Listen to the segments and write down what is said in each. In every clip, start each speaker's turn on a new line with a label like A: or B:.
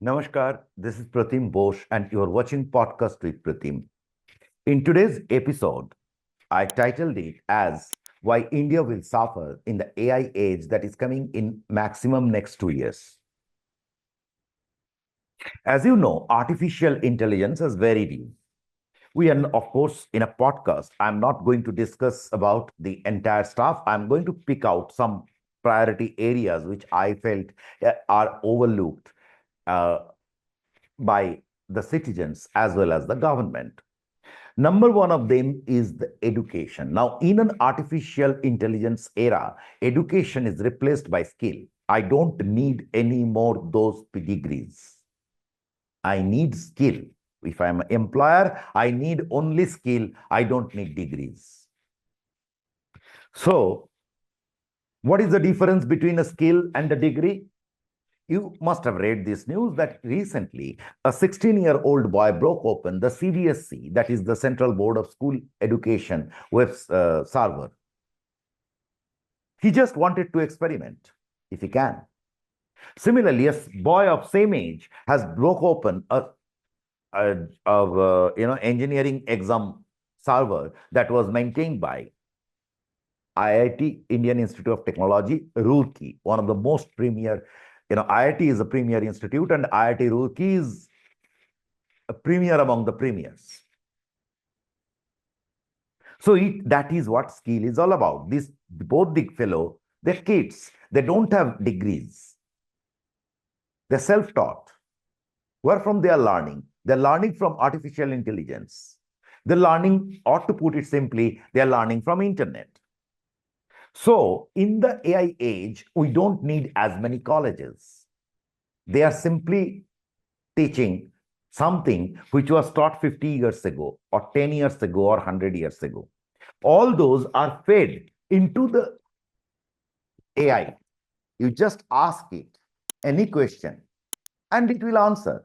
A: Namaskar, this is Pratim Bose, and you are watching Podcast with Pratim. In today's episode, I titled it as Why India Will Suffer in the AI Age that is coming in maximum next 2 years. As you know, artificial intelligence is very new. We are, of course, in a podcast. I'm not going to discuss about the entire stuff. I'm going to pick out some priority areas which I felt are overlooked uh, by the citizens as well as the government. Number one of them is the education. Now, in an artificial intelligence era, education is replaced by skill. I don't need any more those degrees. I need skill. If I'm an employer, I need only skill. I don't need degrees. So, what is the difference between a skill and a degree? You must have read this news that recently a 16-year-old boy broke open the CBSE, that is the Central Board of School Education web server. He just wanted to experiment, if he can. Similarly, a boy of same age has broke open a engineering exam server that was maintained by IIT, Indian Institute of Technology, Roorkee, one of the most premier. IIT is a premier institute, and IIT Roorkee is a premier among the premiers. So that is what skill is all about. Both the fellow, they're kids. They don't have degrees. They're self-taught. Where from they are learning? They're learning from artificial intelligence. They're learning, or to put it simply, they're learning from internet. So in the AI age, we don't need as many colleges. They are simply teaching something which was taught 50 years ago, or 10 years ago, or 100 years ago. All those are fed into the AI. You just ask it any question and it will answer.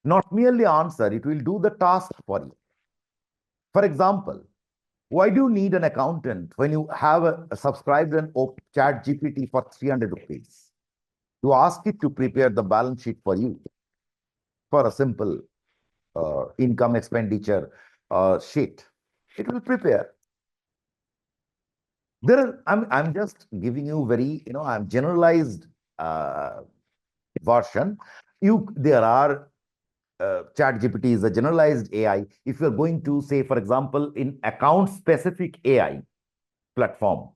A: Not merely answer, it will do the task for you. For example, why do you need an accountant when you have subscribed an chat GPT for 300 rupees? You ask it to prepare the balance sheet for you for a simple income expenditure sheet. It will prepare. I'm just giving you very, I'm generalized version. There are chat GPT is a generalized AI. If you're going to say, for example, in account specific AI platform,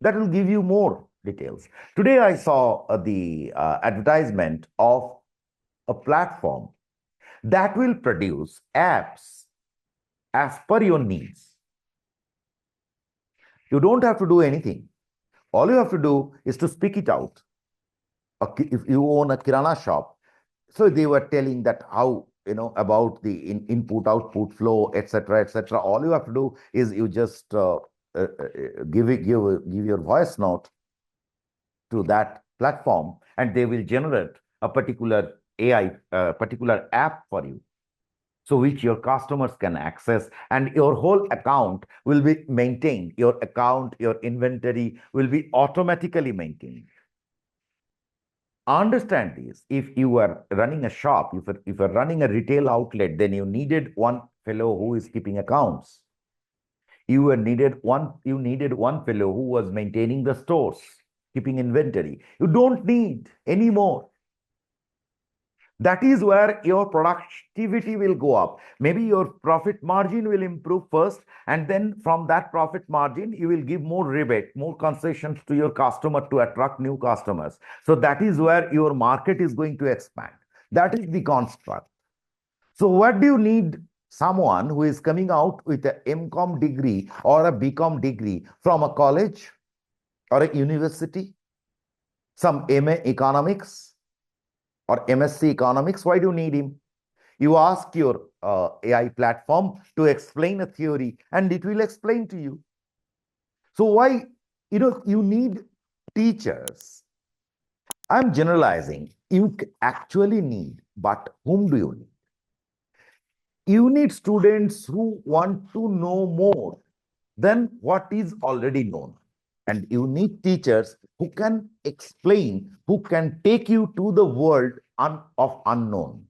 A: that will give you more details. Today, I saw the advertisement of a platform that will produce apps as per your needs. You don't have to do anything. All you have to do is to speak it out. If you own a kirana shop, so they were telling that how, about the input output flow, etc., etc. All you have to do is you just give your voice note to that platform, and they will generate a particular AI, particular app for you, so which your customers can access, and your whole account will be maintained. Your account, your inventory will be automatically maintained. Understand this. If you are running a shop, if you're running a retail outlet, then you needed one fellow who is keeping accounts. You needed one fellow who was maintaining the stores, keeping inventory. You don't need any more. That is where your productivity will go up. Maybe your profit margin will improve first, and then from that profit margin, you will give more rebate, more concessions to your customer to attract new customers. So that is where your market is going to expand. That is the construct. So what do you need? Someone who is coming out with a MCom degree or a BCom degree from a college or a university, some MA economics or MSc economics. Why do you need him? You ask your AI platform to explain a theory, and it will explain to you. So why, you need teachers. I'm generalizing. You actually need, but whom do you need? You need students who want to know more than what is already known. And you need teachers who can explain, who can take you to the world of unknown.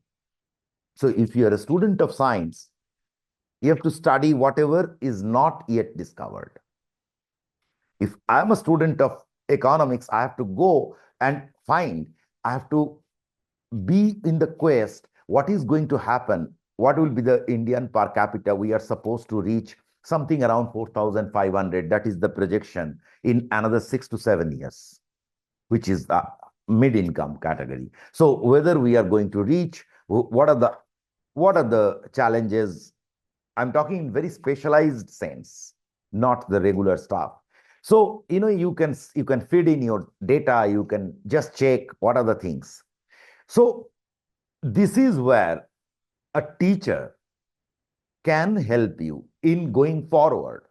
A: So if you are a student of science, you have to study whatever is not yet discovered. If I'm a student of economics, I have to go and I have to be in the quest, what is going to happen? What will be the Indian per capita? We are supposed to reach something around 4,500. That is the projection in another 6 to 7 years, which is the mid-income category. So whether we are going to reach, what are the challenges? I'm talking in very specialized sense, not the regular stuff. So, you can feed in your data, you can just check what are the things. So this is where a teacher can help you in going forward.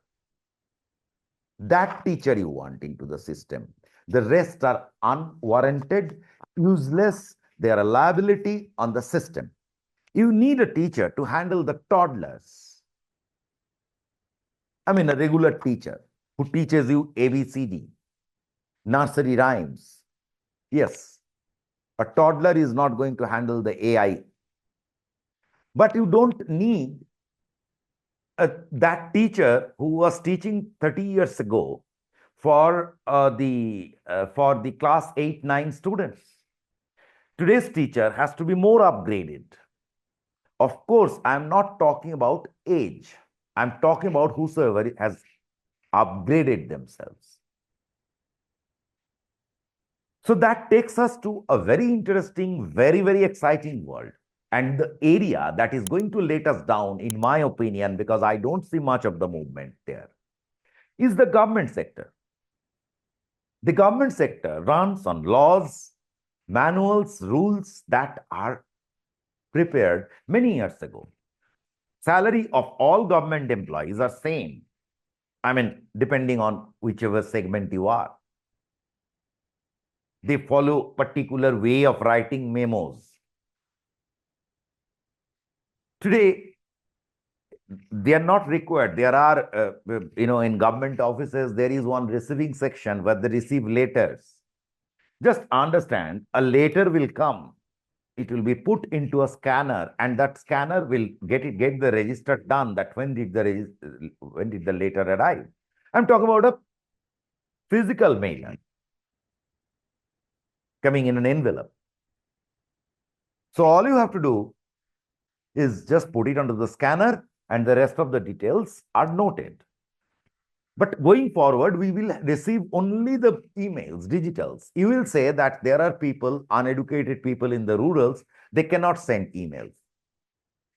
A: That teacher you want into the system. The rest are unwarranted, useless, they are a liability on the system. You need a teacher to handle the toddlers. I mean, a regular teacher who teaches you ABCD, nursery rhymes. Yes, a toddler is not going to handle the AI. But you don't need that teacher who was teaching 30 years ago for the class 8, 9 students. Today's teacher has to be more upgraded. Of course, I'm not talking about age. I'm talking about whosoever has upgraded themselves. So that takes us to a very interesting, very, very exciting world. And the area that is going to let us down, in my opinion, because I don't see much of the movement there, is the government sector. The government sector runs on laws, manuals, rules that are prepared many years ago. Salary of all government employees are same. I mean, depending on whichever segment you are. They follow particular way of writing memos. Today, they are not required. There are, in government offices, there is one receiving section where they receive letters. Just understand, a letter will come. It will be put into a scanner, and that scanner will get the register done. That when did the letter arrive? I'm talking about a physical mail coming in an envelope. So all you have to do is just put it onto the scanner, and the rest of the details are noted. But going forward, we will receive only the emails, digitals. You will say that there are people, uneducated people in the rurals, they cannot send emails.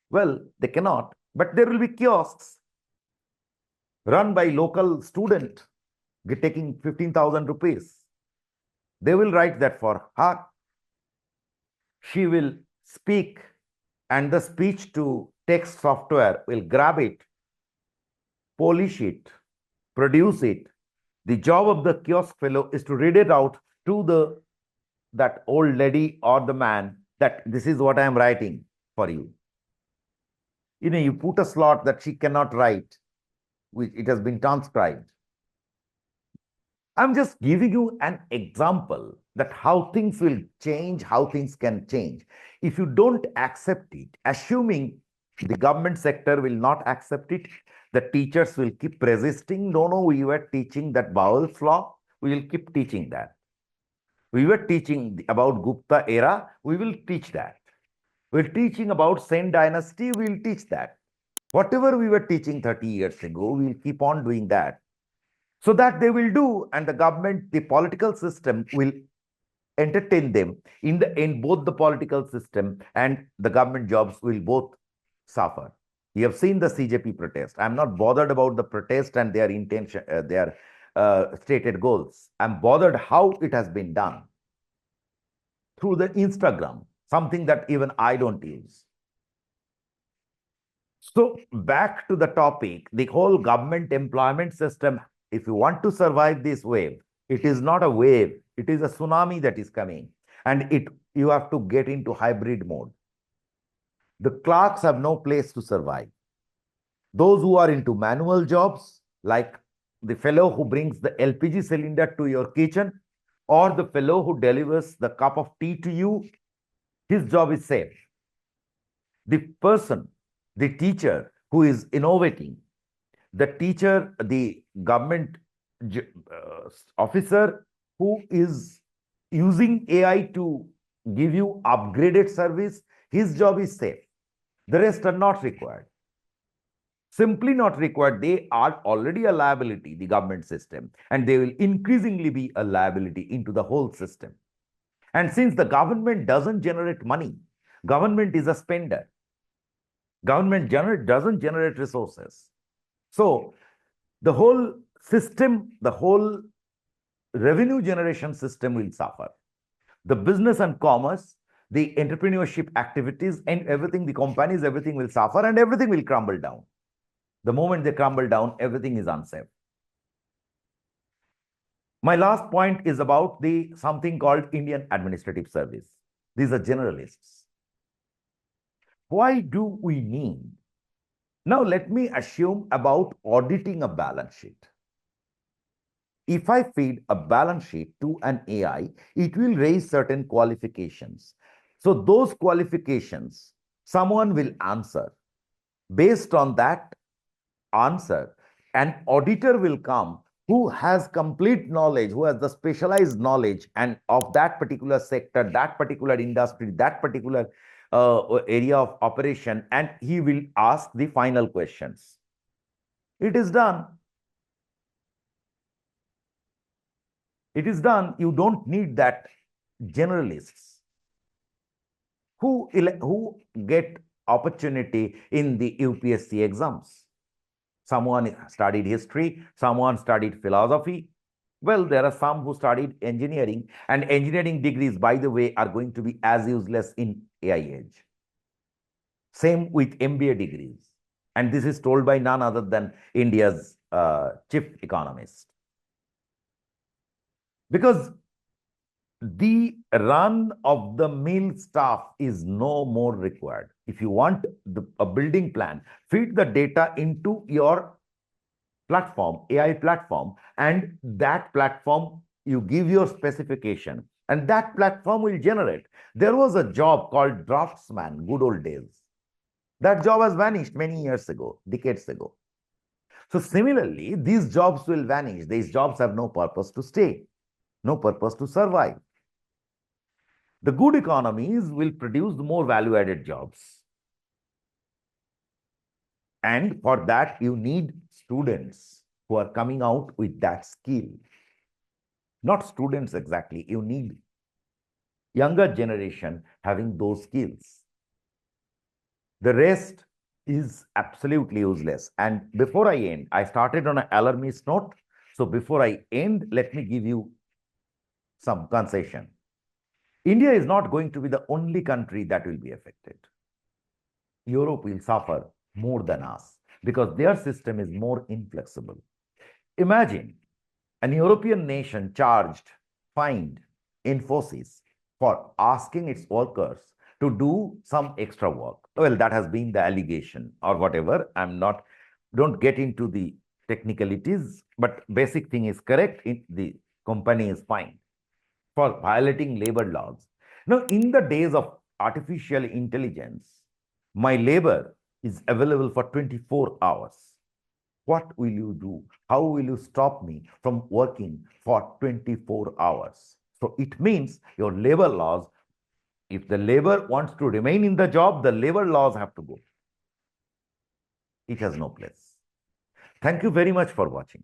A: Well, they cannot, but there will be kiosks run by local student taking 15,000 rupees. They will write that for her. She will speak, and the speech to text software will grab it, polish it, produce it. The job of the kiosk fellow is to read it out to that old lady or the man that this is what I am writing for you. You put a slot that she cannot write, which it has been transcribed. I'm just giving you an example that how things will change, how things can change. If you don't accept it, assuming the government sector will not accept it, the teachers will keep resisting. No, we were teaching that Bowell's law. We will keep teaching that. We were teaching about Gupta era. We will teach that. We're teaching about Sen dynasty. We'll teach that. Whatever we were teaching 30 years ago, we'll keep on doing that. So that they will do, and the government, the political system will entertain them. In the end, both the political system and the government jobs will both suffer. You have seen the CJP protest. I'm not bothered about the protest and their intention, their stated goals. I'm bothered how it has been done through the Instagram, something that even I don't use. So back to the topic, the whole government employment system, if you want to survive this wave, it is not a wave, it is a tsunami that is coming. And you have to get into hybrid mode. The clerks have no place to survive. Those who are into manual jobs, like the fellow who brings the LPG cylinder to your kitchen, or the fellow who delivers the cup of tea to you, his job is safe. The person, the teacher who is innovating, the teacher, the government officer who is using AI to give you upgraded service, his job is safe. The rest are not required. Simply not required. They are already a liability, the government system, and they will increasingly be a liability into the whole system. And since the government doesn't generate money, government is a spender. Government doesn't generate resources. So the whole system, the whole revenue generation system will suffer. The business and commerce, the entrepreneurship activities, and everything, the companies, everything will suffer and everything will crumble down. The moment they crumble down, everything is unsafe. My last point is about the something called Indian Administrative Service. These are generalists. Why do we need? Now, let me assume about auditing a balance sheet. If I feed a balance sheet to an AI, it will raise certain qualifications. So those qualifications, someone will answer. Based on that answer, an auditor will come who has complete knowledge, who has the specialized knowledge and of that particular sector, that particular industry, that particular area of operation, and he will ask the final questions. It is done. It is done. You don't need that generalists who get opportunity in the UPSC exams. Someone studied history, someone studied philosophy. Well, there are some who studied engineering, and engineering degrees, by the way, are going to be as useless in AI age. Same with MBA degrees. And this is told by none other than India's chief economist. Because the run of the mill stuff is no more required. If you want a building plan, feed the data into your platform, AI platform, and that platform, you give your specification, and that platform will generate. There was a job called draftsman, good old days. That job has vanished many years ago, decades ago. So similarly, these jobs will vanish. These jobs have no purpose to stay, no purpose to survive. The good economies will produce more value-added jobs. And for that, you need students who are coming out with that skill. Not students exactly. You need younger generation having those skills. The rest is absolutely useless. And before I end, I started on an alarmist note. So before I end, let me give you some concession. India is not going to be the only country that will be affected. Europe will suffer more than us because their system is more inflexible. Imagine an European nation fined Infosys for asking its workers to do some extra work. Well, that has been the allegation or whatever. Don't get into the technicalities, but basic thing is correct. The company is fined for violating labor laws. Now, in the days of artificial intelligence, my labor is available for 24 hours. What will you do? How will you stop me from working for 24 hours? So it means your labor laws, if the labor wants to remain in the job, the labor laws have to go. It has no place. Thank you very much for watching.